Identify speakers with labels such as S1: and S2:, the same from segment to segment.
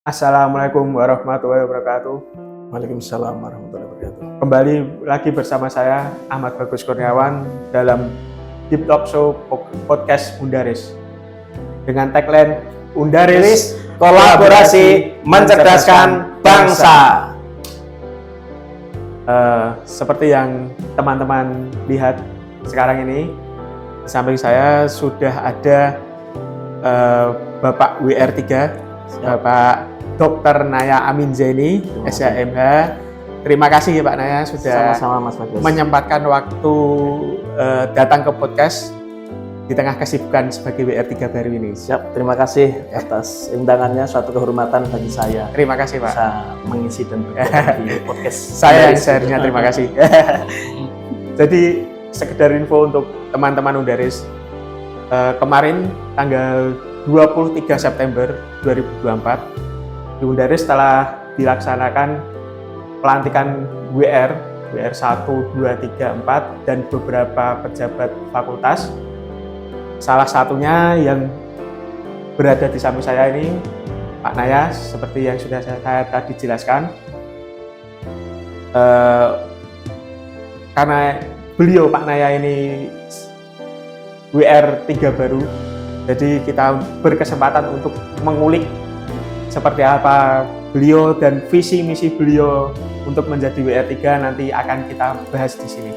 S1: Assalamualaikum warahmatullahi wabarakatuh.
S2: Waalaikumsalam warahmatullahi wabarakatuh.
S1: Kembali lagi bersama saya Ahmad Bagus Kurniawan dalam Deep Talk Show Podcast Undaris dengan tagline Undaris
S2: Kolaborasi mencerdaskan bangsa.
S1: Seperti yang teman-teman lihat sekarang ini, di samping saya sudah ada Bapak WR3, Bapak Dr. Naya Amin Zaini, SHMH. Terima kasih ya Pak Naya sudah
S2: Sama-sama Mas Bagus
S1: menyempatkan waktu datang ke podcast di tengah kesibukan sebagai WR3 baru ini.
S2: Siap, terima kasih atas undangannya, suatu kehormatan bagi saya.
S1: Terima kasih Pak.
S2: Bisa mengisi dan bergabung di podcast.
S1: Saya yang seharusnya terima kasih. Jadi sekedar info untuk teman-teman Undaris, kemarin tanggal 23 September 2024 di Undaris telah dilaksanakan pelantikan WR 1, 2, 3, 4 dan beberapa pejabat fakultas. Salah satunya yang berada di samping saya ini Pak Naya, seperti yang sudah saya tadi jelaskan. Karena beliau Pak Naya ini WR3 baru, jadi kita berkesempatan untuk mengulik seperti apa beliau dan visi misi beliau untuk menjadi WR3 nanti akan kita bahas di sini.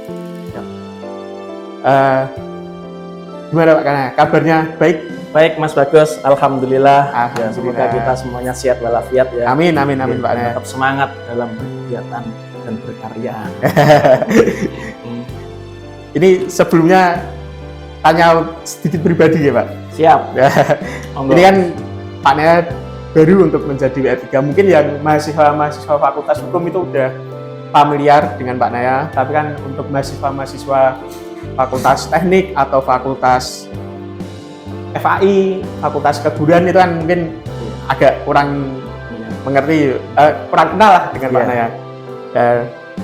S1: Gimana Pak Naya? Kabarnya baik?
S2: Baik Mas Bagus, alhamdulillah.
S1: Alhamdulillah.
S2: Ya, semoga kita semuanya sehat walafiat ya.
S1: Amin amin amin Pak Naya.
S2: Tetap semangat dalam berkegiatan dan berkarya.
S1: Ini sebelumnya tanya sedikit pribadi ya Pak.
S2: Siap.
S1: Ini kan Pak Naya baru untuk menjadi WR3. Mungkin yang mahasiswa Fakultas Hukum itu udah familiar dengan Pak Naya, tapi kan untuk mahasiswa Fakultas Teknik atau Fakultas FAI, Fakultas Keguruan itu kan mungkin agak kurang mengerti, kurang kenal lah dengan Pak Naya.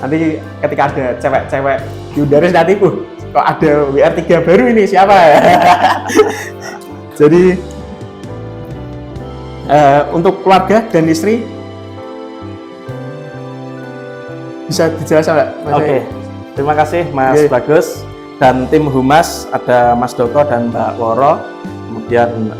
S1: Nanti ketika ada cewek-cewek di Undaris nanti, kok ada WR3 baru ini siapa ya? Jadi untuk keluarga dan istri bisa dijelaskan Pak?
S2: Oke, terima kasih Mas Bagus dan tim Humas, ada Mas Doko dan Mbak Woro. Kemudian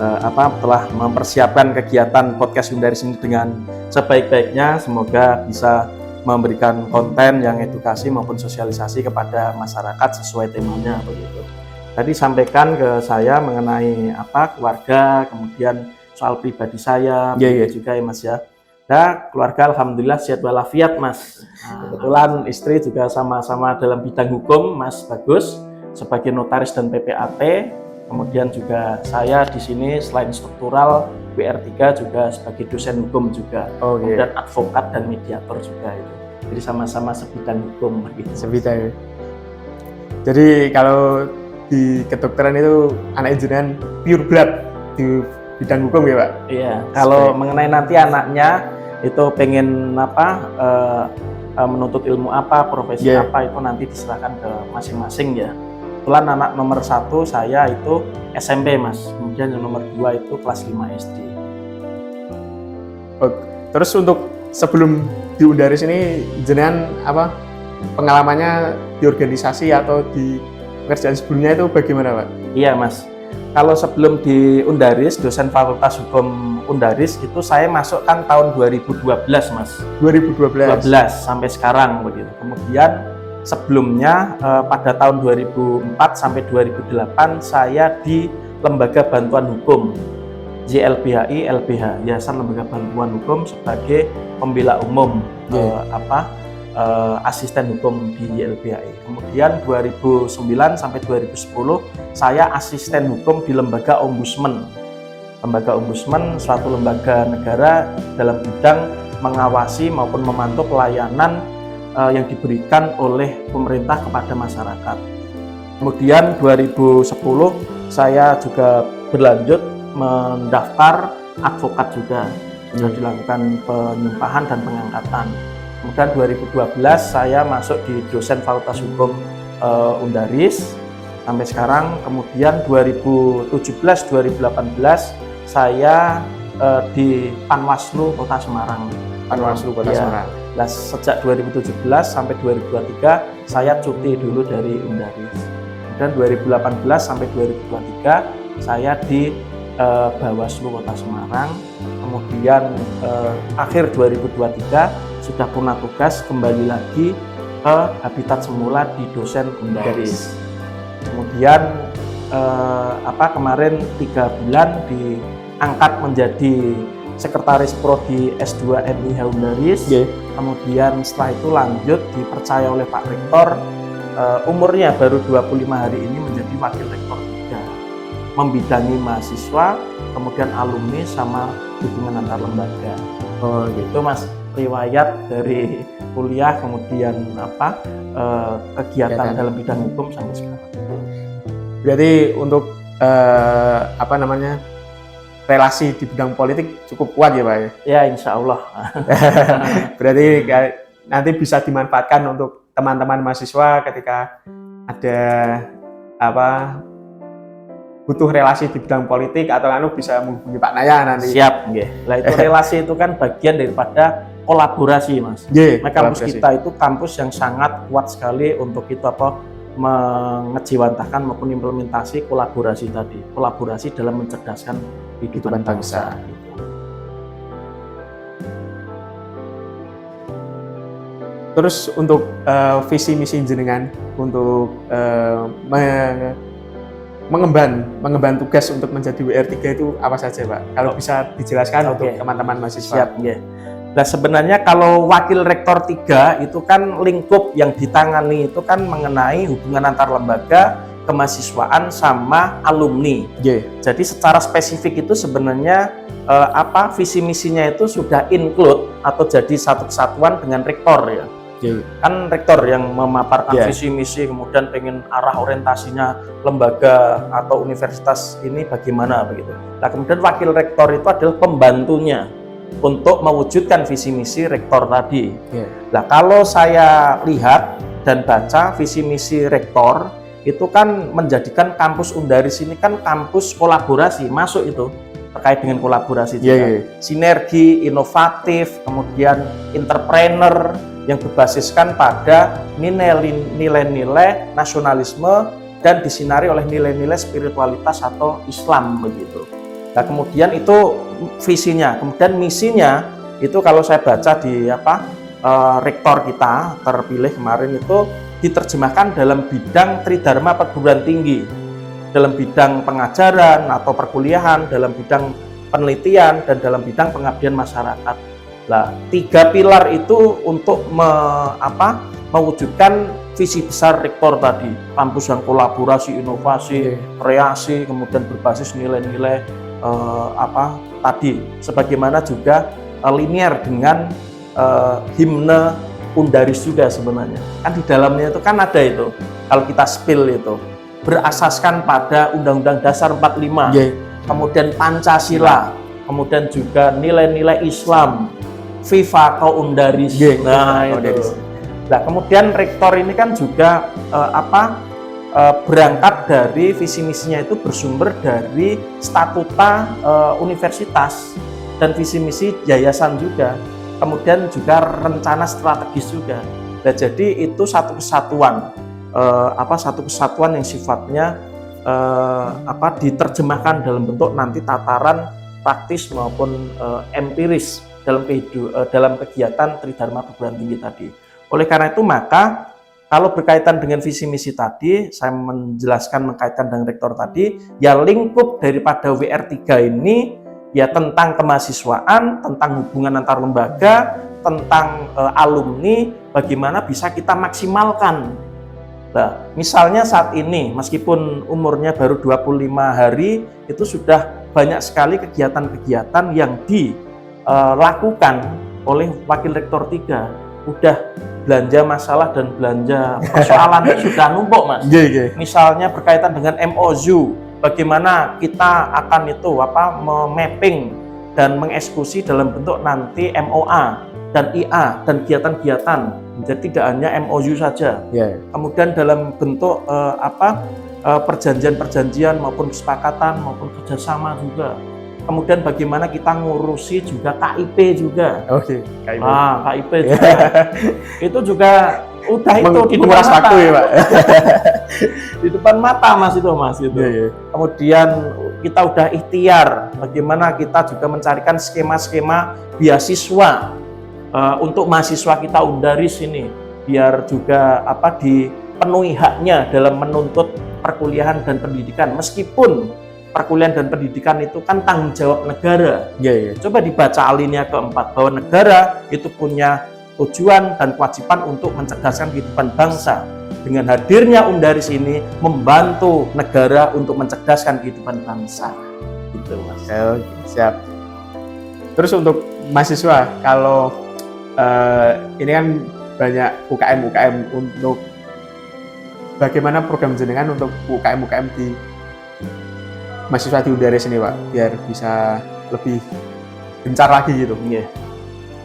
S2: telah mempersiapkan kegiatan podcast Undaris ini dengan sebaik-baiknya. Semoga bisa memberikan konten yang edukasi maupun sosialisasi kepada masyarakat sesuai temanya begitu. Tadi sampaikan ke saya mengenai keluarga, kemudian soal pribadi saya, juga ya Mas ya. Nah, keluarga alhamdulillah sehat walafiat Mas. Kebetulan istri juga sama-sama dalam bidang hukum, Mas Bagus sebagai notaris dan PPAT. Kemudian juga saya di sini selain struktural WR3 juga sebagai dosen hukum juga. Kemudian advokat dan mediator juga itu. Jadi sama-sama sebidang hukum gitu.
S1: Sebidang. Jadi kalau di kedokteran itu anak injineer pure blood di bidang hukum ya Pak?
S2: Iya. Kalau mengenai nanti anaknya itu pengen menuntut ilmu apa, profesi apa, itu nanti diserahkan ke masing-masing ya. Kebetulan anak nomor 1 saya itu SMP Mas, kemudian yang nomor 2 itu kelas 5 SD.
S1: Terus untuk sebelum di Undaris ini jenengan pengalamannya di organisasi atau di pekerjaan sebelumnya itu bagaimana Pak?
S2: Iya Mas, kalau sebelum di Undaris, dosen Fakultas Hukum Undaris itu saya masuk kan tahun 2012 Mas. 2012 sampai sekarang begitu. Kemudian sebelumnya pada tahun 2004 sampai 2008 saya di Lembaga Bantuan Hukum YLBHI LBH, Yayasan Lembaga Bantuan Hukum sebagai pembela umum, asisten hukum di YLBHI. Kemudian 2009 sampai 2010 saya asisten hukum di Lembaga Ombudsman. Lembaga Ombudsman suatu lembaga negara dalam bidang mengawasi maupun memantau pelayanan yang diberikan oleh pemerintah kepada masyarakat. Kemudian 2010 saya juga berlanjut mendaftar advokat juga, sudah dilakukan penyumpahan dan pengangkatan. Kemudian 2012 saya masuk di dosen Fakultas Hukum Undaris sampai sekarang. Kemudian 2017-2018 saya di Panwaslu Kota Semarang.
S1: Panwaslu Kota Semarang.
S2: Nah, sejak 2017 sampai 2023 saya cuti dulu dari Undaris. Dan 2018 sampai 2023 saya di Bawaslu Kota Semarang. Kemudian akhir 2023 sudah purna tugas kembali lagi ke habitat semula di dosen Undaris. Kemudian kemarin 3 bulan diangkat menjadi sekretaris prodi S2 MIH Undaris. Kemudian setelah itu lanjut dipercaya oleh Pak Rektor, umurnya baru 25 hari ini menjadi wakil rektor 3, membidangi mahasiswa, kemudian alumni sama hubungan antar lembaga. Oh gitu Mas, riwayat dari kuliah kemudian kegiatan dalam bidang hukum sampai sekarang.
S1: Berarti untuk relasi di bidang politik cukup kuat ya Pak ya?
S2: Ya insya Allah.
S1: Berarti nanti bisa dimanfaatkan untuk teman-teman mahasiswa ketika ada butuh relasi di bidang politik atau bisa menghubungi Pak Naya nanti.
S2: Siap, nah itu relasi itu kan bagian daripada kolaborasi Mas. Kampus kita itu kampus yang sangat kuat sekali untuk itu mengejiwantahkan maupun implementasi kolaborasi tadi, kolaborasi dalam mencerdaskan kehidupan bangsa.
S1: Terus untuk visi misi jenengan untuk mengemban tugas untuk menjadi WR3 itu apa saja Pak? Kalau bisa dijelaskan untuk teman-teman mahasiswa.
S2: Siap, Nah sebenarnya kalau wakil rektor 3 itu kan lingkup yang ditangani itu kan mengenai hubungan antar lembaga, kemahasiswaan sama alumni. Jadi secara spesifik itu sebenarnya visi misinya itu sudah include atau jadi satu kesatuan dengan rektor ya. Kan rektor yang memaparkan visi misi, kemudian pengen arah orientasinya lembaga atau universitas ini bagaimana begitu. Nah kemudian wakil rektor itu adalah pembantunya untuk mewujudkan visi misi rektor tadi. Nah kalau saya lihat dan baca visi misi rektor itu kan menjadikan kampus Undaris ini kan kampus kolaborasi, masuk itu terkait dengan kolaborasi juga. Sinergi, inovatif, kemudian entrepreneur yang berbasiskan pada nilai-nilai nasionalisme dan disinari oleh nilai-nilai spiritualitas atau Islam begitu. Nah kemudian itu visinya, kemudian misinya itu kalau saya baca di rektor kita terpilih kemarin itu diterjemahkan dalam bidang tridharma perguruan tinggi, dalam bidang pengajaran atau perkuliahan, dalam bidang penelitian dan dalam bidang pengabdian masyarakat. Nah 3 pilar itu untuk mewujudkan visi besar rektor tadi, kampus yang kolaborasi, inovasi, kreasi, kemudian berbasis nilai-nilai tadi, sebagaimana juga linear dengan himne Undaris juga sebenarnya. Kan di dalamnya itu kan ada itu, kalau kita spill itu, berasaskan pada Undang-Undang Dasar 45, kemudian Pancasila, kemudian juga nilai-nilai Islam, Viva Kau Undaris. Nah itu. Nah kemudian rektor ini kan juga berangkat dari visi misinya itu bersumber dari statuta universitas dan visi misi yayasan juga, kemudian juga rencana strategis juga. Nah jadi itu satu kesatuan yang sifatnya diterjemahkan dalam bentuk nanti tataran praktis maupun empiris dalam kegiatan tridharma perguruan tinggi tadi. Oleh karena itu maka kalau berkaitan dengan visi misi tadi, saya menjelaskan mengkaitkan dengan rektor tadi, ya lingkup daripada WR3 ini ya tentang kemahasiswaan, tentang hubungan antar lembaga, tentang alumni, bagaimana bisa kita maksimalkan. Nah, misalnya saat ini meskipun umurnya baru 25 hari, itu sudah banyak sekali kegiatan-kegiatan yang dilakukan oleh wakil rektor 3. Udah belanja masalah dan belanja persoalan sudah numpuk Mas. Misalnya berkaitan dengan MOU, bagaimana kita akan itu mapping dan mengeksekusi dalam bentuk nanti MOA dan IA dan kegiatan-kegiatan. Jadi tidak hanya MOU saja. Kemudian dalam bentuk perjanjian-perjanjian maupun kesepakatan maupun kerjasama juga. kemudian bagaimana kita ngurusi juga KIP juga.
S1: Oke, KIP.
S2: KIP juga. Itu juga udah itu di depan
S1: menguras
S2: mata.
S1: waktu ya, Pak.
S2: Di depan mata Mas itu.
S1: Iya.
S2: Kemudian kita udah ikhtiar bagaimana kita juga mencarikan skema-skema beasiswa untuk mahasiswa kita Undaris ini biar juga dipenuhi haknya dalam menuntut perkuliahan dan pendidikan, meskipun perkuliahan dan pendidikan itu kan tanggung jawab negara.
S1: Iya.
S2: Coba dibaca alinea keempat bahwa negara itu punya tujuan dan kewajiban untuk mencerdaskan kehidupan bangsa. Dengan hadirnya Undaris ini membantu negara untuk mencerdaskan kehidupan bangsa. Gitu, Mas.
S1: Oke, siap. Terus untuk mahasiswa, kalau ini kan banyak UKM untuk bagaimana program jenengan untuk UKM di mahasiswa di Undaris ini, Pak, biar bisa lebih gencar lagi gitu.
S2: Iya.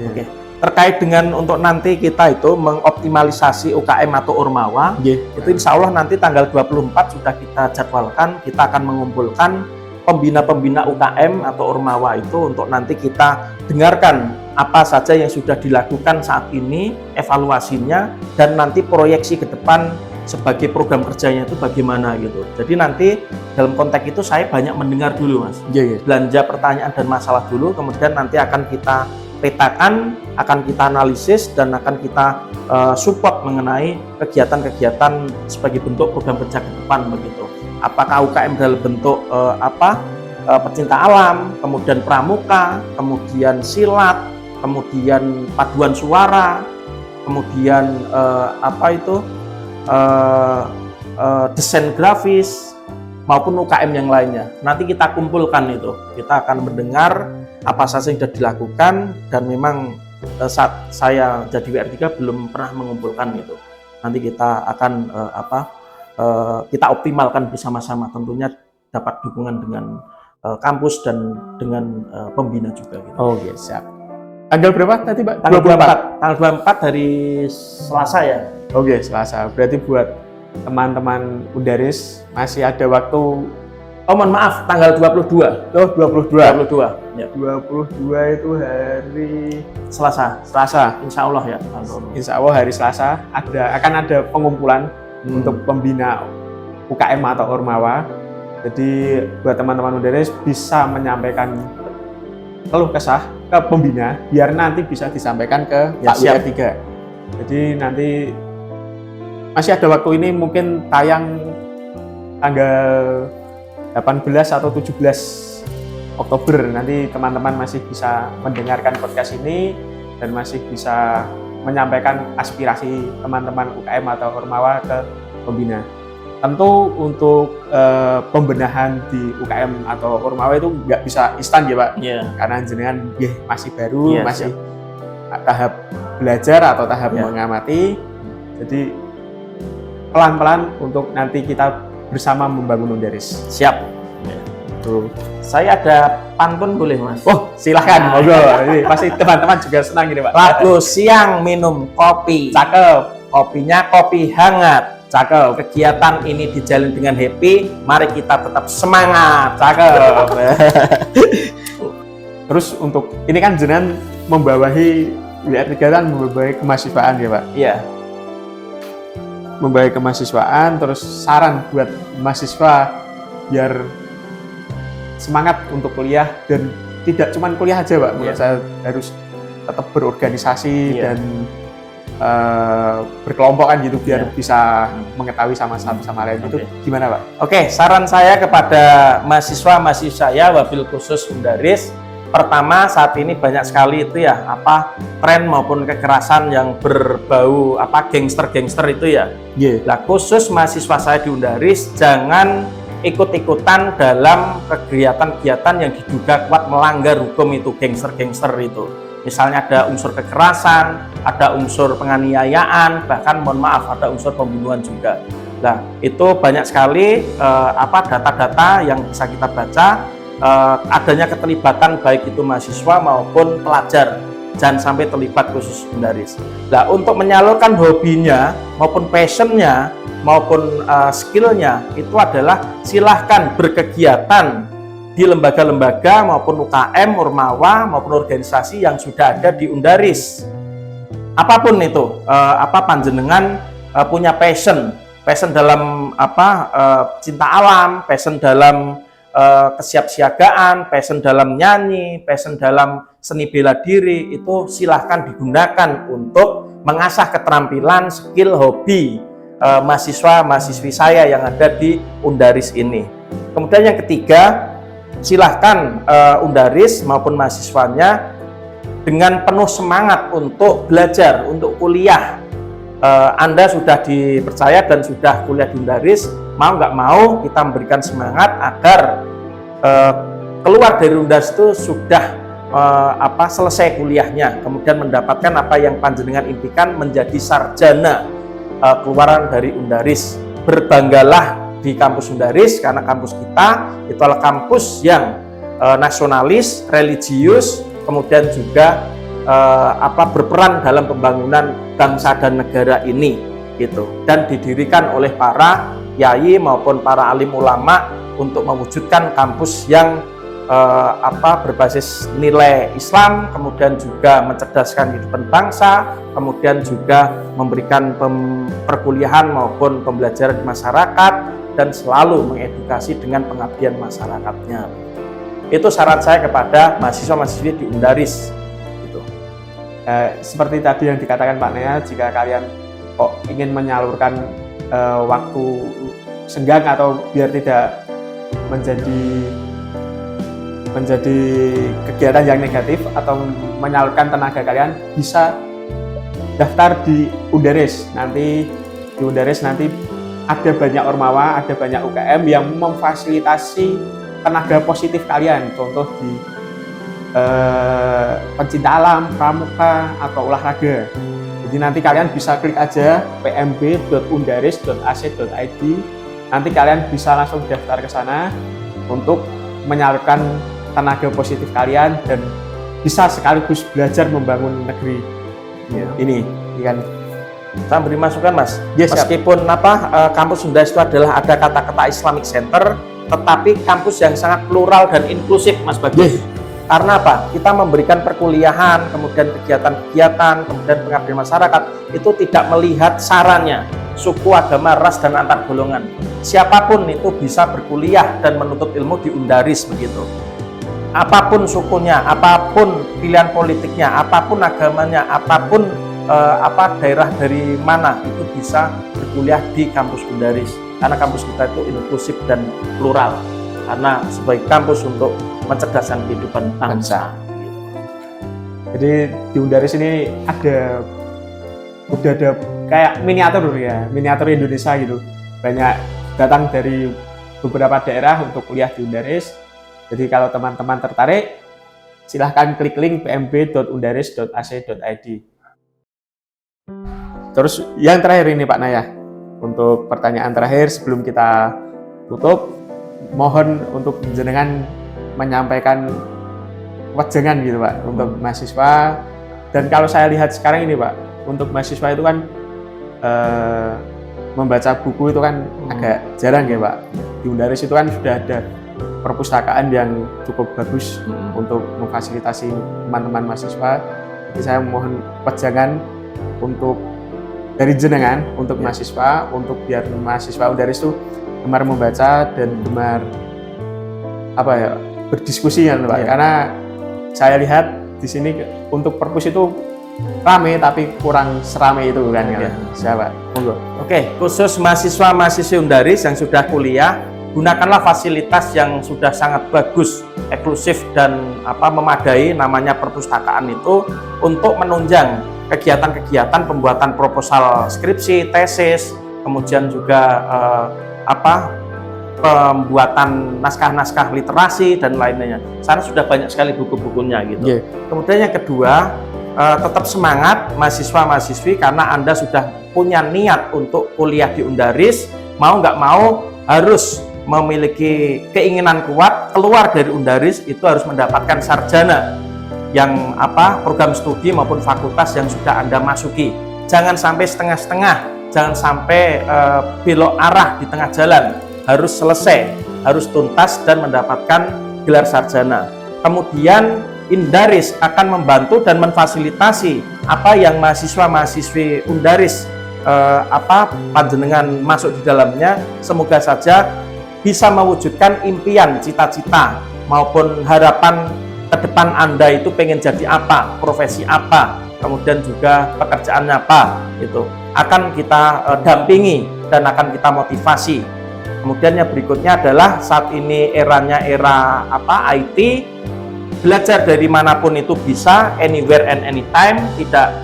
S2: Oke. Terkait dengan untuk nanti kita itu mengoptimalisasi UKM atau Ormawa, itu insya Allah nanti tanggal 24 sudah kita jadwalkan, kita akan mengumpulkan pembina-pembina UKM atau Ormawa itu untuk nanti kita dengarkan apa saja yang sudah dilakukan saat ini, evaluasinya, dan nanti proyeksi ke depan sebagai program kerjanya itu bagaimana gitu. Jadi nanti dalam konteks itu saya banyak mendengar dulu, Mas. Belanja pertanyaan dan masalah dulu, kemudian nanti akan kita petakan, akan kita analisis, dan akan kita support mengenai kegiatan-kegiatan sebagai bentuk program kerja ke depan begitu. Apakah UKM dalam bentuk pecinta alam, kemudian pramuka, kemudian silat, kemudian paduan suara, kemudian desain grafis, maupun UKM yang lainnya. Nanti kita kumpulkan itu, kita akan mendengar apa saja yang sudah dilakukan, dan memang saat saya jadi WR3 belum pernah mengumpulkan itu. Nanti kita akan kita optimalkan bersama-sama, tentunya dapat dukungan dengan kampus dan dengan pembina juga gitu.
S1: Oke, siap. Tanggal berapa tadi, Pak?
S2: Tanggal 24. Tanggal 24 dari Selasa ya.
S1: Oke, Selasa. Berarti buat teman-teman Undaris masih ada waktu.
S2: Oh, mohon maaf, tanggal 22.
S1: Oh, 22.
S2: 22. Ya.
S1: 22 itu hari
S2: Selasa. Insya Allah ya.
S1: Insya Allah hari Selasa akan ada pengumpulan untuk pembina UKM atau Ormawa. Jadi buat teman-teman Undaris bisa menyampaikan keluh kesah ke pembina biar nanti bisa disampaikan ke Pak WR3. Jadi nanti masih ada waktu, ini mungkin tayang tanggal 18 atau 17 Oktober. Nanti teman-teman masih bisa mendengarkan podcast ini dan masih bisa menyampaikan aspirasi teman-teman UKM atau Ormawa ke pembina. Tentu untuk pembenahan di UKM atau Ormawa itu nggak bisa instan ya, Pak. Karena jenengan masih baru, masih tahap belajar atau tahap mengamati. Jadi pelan-pelan untuk nanti kita bersama membangun Undaris.
S2: Siap.
S1: Tuh.
S2: Saya ada pantun boleh, Mas?
S1: Oh, silahkan, monggo. Ini pasti teman-teman juga senang ini, Pak.
S2: Lalu siang minum kopi.
S1: Cakep.
S2: Kopinya kopi hangat.
S1: Cakep.
S2: Kegiatan ini dijalin dengan happy. Mari kita tetap semangat.
S1: Cakep. Terus untuk ini kan jenengan membawahi WR3 kan membawahi kemahasiswaan ya, Pak?
S2: Iya.
S1: Membawahi kemahasiswaan, terus saran buat mahasiswa biar semangat untuk kuliah, dan tidak cuma kuliah aja, Pak. Menurut saya harus tetap berorganisasi dan berkelompokan gitu biar bisa mengetahui sama lain. Itu gimana, Pak?
S2: Oke, saran saya kepada mahasiswa saya wabil khusus Undaris, pertama saat ini banyak sekali itu tren maupun kekerasan yang berbau gangster itu ya. Nah, khusus mahasiswa saya di Undaris jangan ikut-ikutan dalam kegiatan-kegiatan yang diduga kuat melanggar hukum itu, gangster itu. Misalnya ada unsur kekerasan, ada unsur penganiayaan, bahkan mohon maaf ada unsur pembunuhan juga. Nah, itu banyak sekali data-data yang bisa kita baca, adanya keterlibatan baik itu mahasiswa maupun pelajar. Jangan sampai terlibat khusus Undaris. Nah, untuk menyalurkan hobinya maupun passionnya maupun skillnya itu adalah silahkan berkegiatan di lembaga-lembaga maupun UKM, Ormawa maupun organisasi yang sudah ada di Undaris. Apapun itu, panjenengan punya passion dalam cinta alam, passion dalam kesiapsiagaan, passion dalam nyanyi, passion dalam seni bela diri, itu silahkan digunakan untuk mengasah keterampilan, skill, hobi mahasiswa-mahasiswi saya yang ada di Undaris ini. Kemudian yang ketiga, silahkan Undaris maupun mahasiswanya dengan penuh semangat untuk belajar, untuk kuliah. Anda sudah dipercaya dan sudah kuliah di Undaris, mau nggak mau kita memberikan semangat agar keluar dari Undaris itu sudah selesai kuliahnya, kemudian mendapatkan apa yang panjenengan impikan, menjadi sarjana keluaran dari Undaris. Berbanggalah di kampus Undaris, karena kampus kita itu adalah kampus yang nasionalis, religius, kemudian juga berperan dalam pembangunan bangsa dan negara ini gitu, dan didirikan oleh para yai maupun para alim ulama untuk mewujudkan kampus yang berbasis nilai Islam, kemudian juga mencerdaskan kehidupan bangsa, kemudian juga memberikan perkuliahan maupun pembelajaran di masyarakat, dan selalu mengedukasi dengan pengabdian masyarakatnya. Itu saran saya kepada mahasiswa-mahasiswi di Undaris. Gitu.
S1: Seperti tadi yang dikatakan Pak Nea, jika kalian ingin menyalurkan waktu senggang atau biar tidak menjadi kegiatan yang negatif atau menyalurkan tenaga kalian, bisa daftar di Undaris. Nanti di Undaris nanti ada banyak ormawa, ada banyak UKM yang memfasilitasi tenaga positif kalian, contoh di pencinta alam, pramuka, atau olahraga. Jadi nanti kalian bisa klik aja pmb.undaris.ac.id, nanti kalian bisa langsung daftar ke sana untuk menyalurkan tenaga positif kalian dan bisa sekaligus belajar membangun negeri ini kan.
S2: Saya beri masukan, Mas.
S1: Yes,
S2: meskipun kampus Undaris itu adalah ada kata-kata Islamic Center, tetapi kampus yang sangat plural dan inklusif, Mas Bagus. Karena apa? Kita memberikan perkuliahan, kemudian kegiatan-kegiatan, kemudian pengabdian masyarakat, itu tidak melihat sarannya, suku, agama, ras, dan antar golongan. Siapapun itu bisa berkuliah dan menuntut ilmu di Undaris begitu. Apapun sukunya, apapun pilihan politiknya, apapun agamanya, apapun daerah dari mana, itu bisa berkuliah di kampus Undaris. Karena kampus kita itu inklusif dan plural. Karena sebagai kampus untuk mencerdaskan kehidupan bangsa.
S1: Jadi di Undaris ini udah ada kayak miniatur Indonesia gitu. Banyak datang dari beberapa daerah untuk kuliah di Undaris. Jadi kalau teman-teman tertarik, silahkan klik link pmb.undaris.ac.id. Terus yang terakhir ini Pak Naya, untuk pertanyaan terakhir sebelum kita tutup, mohon untuk jenengan menyampaikan wejangan gitu Pak untuk mahasiswa. Dan kalau saya lihat sekarang ini Pak, untuk mahasiswa itu kan membaca buku itu kan agak jarang ya Pak. Di Undaris itu kan sudah ada perpustakaan yang cukup bagus untuk memfasilitasi teman-teman mahasiswa. Jadi saya mohon wejangan untuk dari jenengan untuk mahasiswa, untuk biar mahasiswa Undaris itu gemar membaca dan gemar berdiskusi kan Pak. Karena saya lihat di sini untuk perpus itu rame tapi kurang serame itu kan siapa?
S2: Oke, khusus mahasiswa-mahasiswi Undaris yang sudah kuliah, gunakanlah fasilitas yang sudah sangat bagus, eksklusif dan memadai, namanya perpustakaan itu, untuk menunjang kegiatan-kegiatan pembuatan proposal skripsi, tesis, kemudian juga pembuatan naskah-naskah literasi dan lainnya. Sana sudah banyak sekali buku-bukunya gitu. Kemudian yang kedua, tetap semangat mahasiswa-mahasiswi, karena Anda sudah punya niat untuk kuliah di Undaris, mau nggak mau harus memiliki keinginan kuat keluar dari Undaris, itu harus mendapatkan sarjana yang program studi maupun fakultas yang sudah Anda masuki. Jangan sampai setengah-setengah, jangan sampai belok arah di tengah jalan. Harus selesai, harus tuntas dan mendapatkan gelar sarjana. Kemudian Undaris akan membantu dan memfasilitasi apa yang mahasiswa-mahasiswi Undaris panjenengan masuk di dalamnya, semoga saja bisa mewujudkan impian, cita-cita maupun harapan ke depan Anda itu pengen jadi apa, profesi apa, kemudian juga pekerjaannya apa, itu akan kita dampingi dan akan kita motivasi. Kemudian yang berikutnya adalah saat ini eranya era IT, belajar dari manapun itu bisa, anywhere and anytime, tidak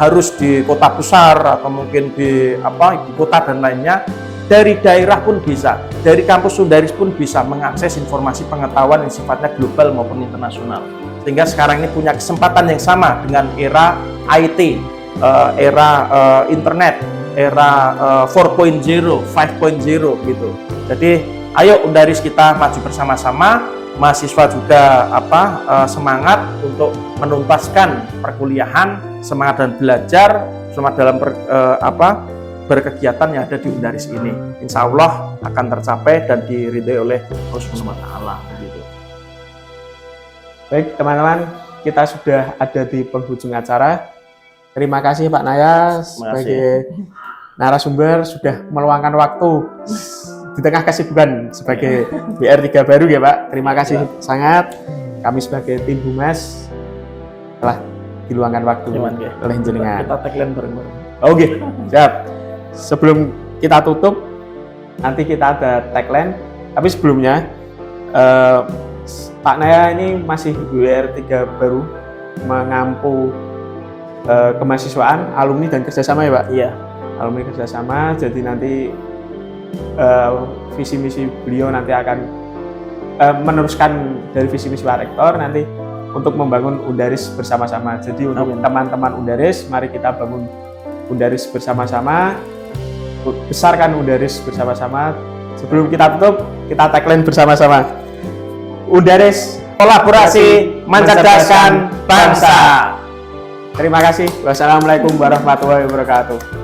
S2: harus di kota besar atau mungkin di ibu kota dan lainnya. Dari daerah pun bisa, dari kampus Undaris pun bisa mengakses informasi pengetahuan yang sifatnya global maupun internasional. Sehingga sekarang ini punya kesempatan yang sama dengan era IT, era internet, era 4.0, 5.0 gitu. Jadi ayo Undaris kita maju bersama-sama, mahasiswa juga semangat untuk menuntaskan perkuliahan, semangat dan belajar, semangat dalam berkegiatan yang ada di Undaris ini. Insya Allah akan tercapai dan diridhoi oleh Allah Subhanahu wa Ta'ala.
S1: Baik teman-teman, kita sudah ada di penghujung acara. Terima kasih Pak Naya sebagai narasumber sudah meluangkan waktu di tengah kesibukan sebagai BR3 baru ya Pak. Terima kasih sangat. Kami sebagai tim Humas telah diluangkan waktu oleh jenengan.
S2: Kita tagline bareng-bareng.
S1: Oke, siap. Sebelum kita tutup, nanti kita ada tagline. Tapi sebelumnya, Pak Naya ini masih BR3 baru mengampu kemahasiswaan, alumni dan kerjasama ya Pak?
S2: Iya.
S1: Alumni kerjasama, jadi nanti visi misi beliau nanti akan meneruskan dari visi misi Pak Rektor nanti untuk membangun Undaris bersama-sama. Jadi untuk teman-teman Undaris, mari kita bangun Undaris bersama-sama, besarkan Undaris bersama-sama. Sebelum kita tutup, kita tagline bersama-sama. Undaris
S2: Kolaborasi mencerdaskan bangsa.
S1: Terima kasih. Wassalamualaikum warahmatullahi wabarakatuh.